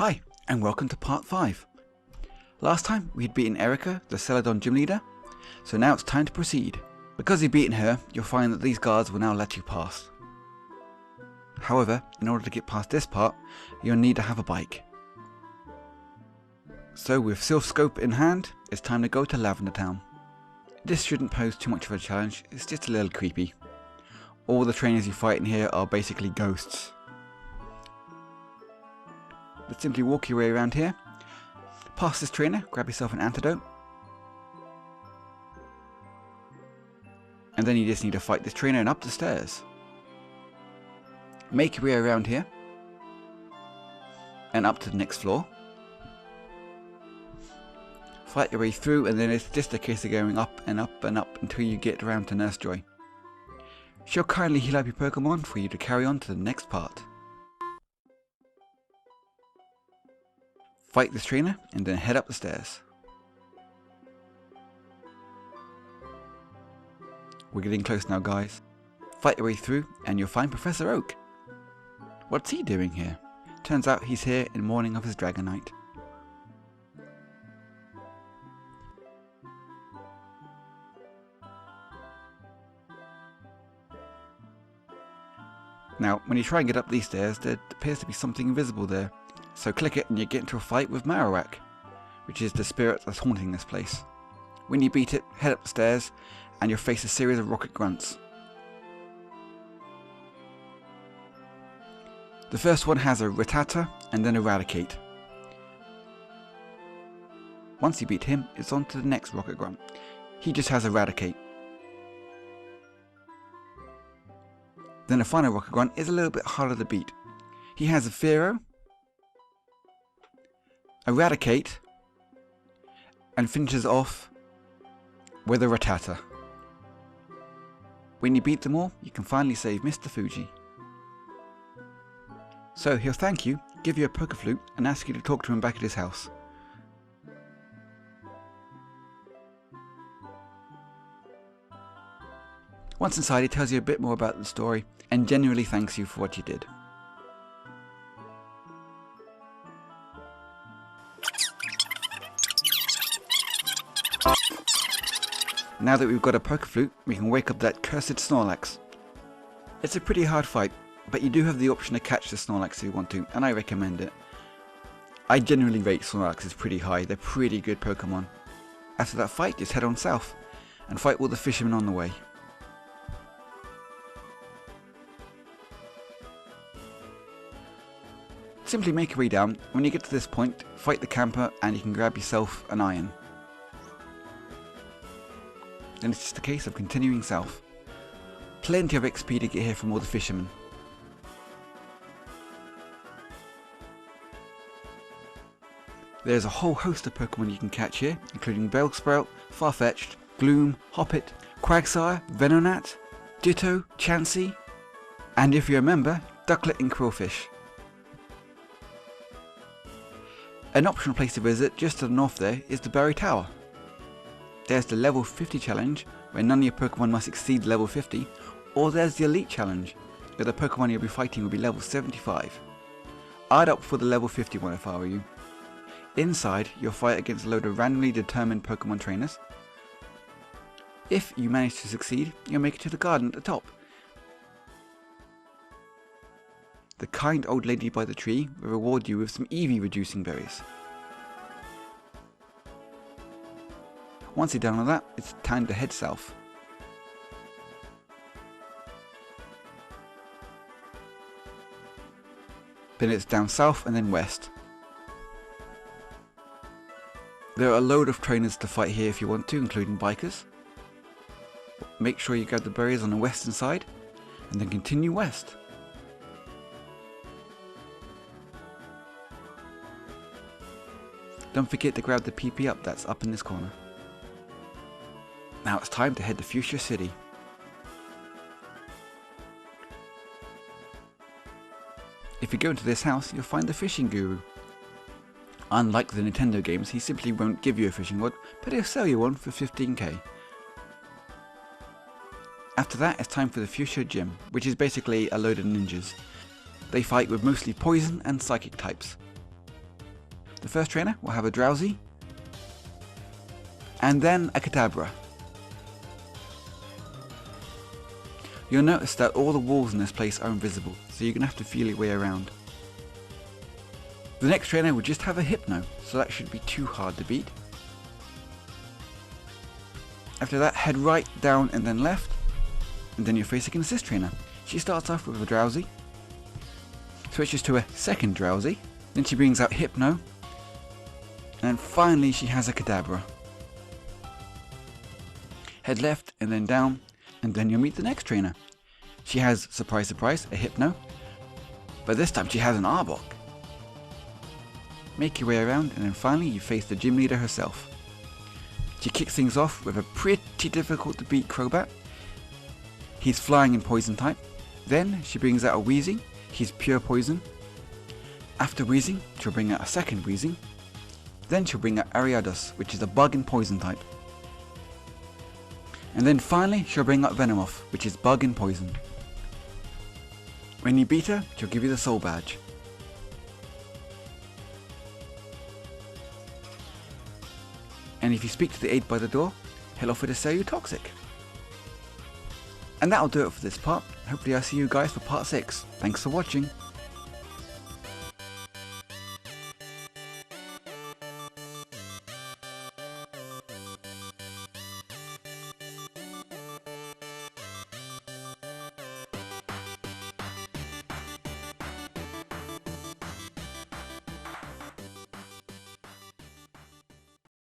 Hi, and welcome to part 5. Last time we had beaten Erica, the Celadon gym leader, so now it's time to proceed. Because you've beaten her, you'll find that these guards will now let you pass. However, in order to get past this part, you'll need to have a bike. So with Sylph Scope in hand, it's time to go to Lavender Town. This shouldn't pose too much of a challenge, it's just a little creepy. All the trainers you fight in here are basically ghosts. But simply walk your way around here, past this trainer, grab yourself an antidote, and then you just need to fight this trainer and up the stairs. Make your way around here, and up to the next floor. Fight your way through, and then it's just a case of going up and up and up until you get around to Nurse Joy. She'll kindly heal up your Pokemon for you to carry on to the next part. Fight this trainer and then head up the stairs. We're getting close now, guys. Fight your way through and you'll find Professor Oak. What's he doing here? Turns out he's here in mourning of his Dragonite. Now, when you try and get up these stairs, there appears to be something invisible there. So click it and you get into a fight with Marowak, which is the spirit that's haunting this place. When you beat it, head up the stairs and you'll face a series of rocket grunts. The first one has a Rattata and then Eradicate. Once you beat him, it's on to the next rocket grunt. He just has Eradicate. Then the final rocket grunt is a little bit harder to beat. He has a Fearow, Eradicate, and finishes off with a Rattata. When you beat them all, you can finally save Mr. Fuji. So he'll thank you, give you a Pokeflute, and ask you to talk to him back at his house. Once inside, he tells you a bit more about the story, and genuinely thanks you for what you did. Now that we've got a Pokeflute, we can wake up that cursed Snorlax. It's a pretty hard fight, but you do have the option to catch the Snorlax if you want to, and I recommend it. I generally rate Snorlaxes pretty high, they're pretty good Pokemon. After that fight, just head on south, and fight all the fishermen on the way. Simply make your way down. When you get to this point, fight the camper and you can grab yourself an iron. Then it's just a case of continuing south. Plenty of XP to get here from all the fishermen. There's a whole host of Pokemon you can catch here, including Bellsprout, Farfetch'd, Gloom, Hoppip, Quagsire, Venonat, Ditto, Chansey, and if you remember, Ducklet and Quillfish. An optional place to visit just to the north there is the Berry Tower. There's the level 50 challenge, where none of your Pokemon must exceed level 50, or there's the Elite challenge, where the Pokemon you'll be fighting will be level 75. I'd opt for the level 50 one if I were you. Inside, you'll fight against a load of randomly determined Pokemon trainers. If you manage to succeed, you'll make it to the garden at the top. The kind old lady by the tree will reward you with some EV reducing berries. Once you're done with that, it's time to head south. Then it's down south and then west. There are a load of trainers to fight here if you want to, including bikers. Make sure you grab the berries on the western side, and then continue west. Don't forget to grab the PP up that's up in this corner. Now it's time to head to Fuchsia City. If you go into this house, you'll find the fishing guru. Unlike the Nintendo games, he simply won't give you a fishing rod, but he'll sell you one for 15k. After that, it's time for the Fuchsia Gym, which is basically a load of ninjas. They fight with mostly poison and psychic types. The first trainer will have a Drowsy, and then a Kadabra. You'll notice that all the walls in this place are invisible, so you're going to have to feel your way around. The next trainer will just have a Hypno, so that shouldn't be too hard to beat. After that, head right, down and then left, and then you're facing an Assist trainer. She starts off with a Drowsy, switches to a second Drowsy, then she brings out Hypno, and finally she has a Kadabra. Head left and then down, and then you'll meet the next trainer. She has, surprise surprise, a Hypno, but this time she has an Arbok. Make your way around, and then finally you face the gym leader herself. She kicks things off with a pretty difficult to beat Crobat. He's flying in Poison type. Then she brings out a Weezing, he's pure Poison. After Weezing, she'll bring out a second Weezing. Then she'll bring out Ariados, which is a Bug in Poison type. And then finally she'll bring out Venomoth, which is Bug in Poison. When you beat her, she'll give you the Soul Badge. And if you speak to the aide by the door, he'll offer to sell you Toxic. And that'll do it for this part. Hopefully I'll see you guys for part 6. Thanks for watching.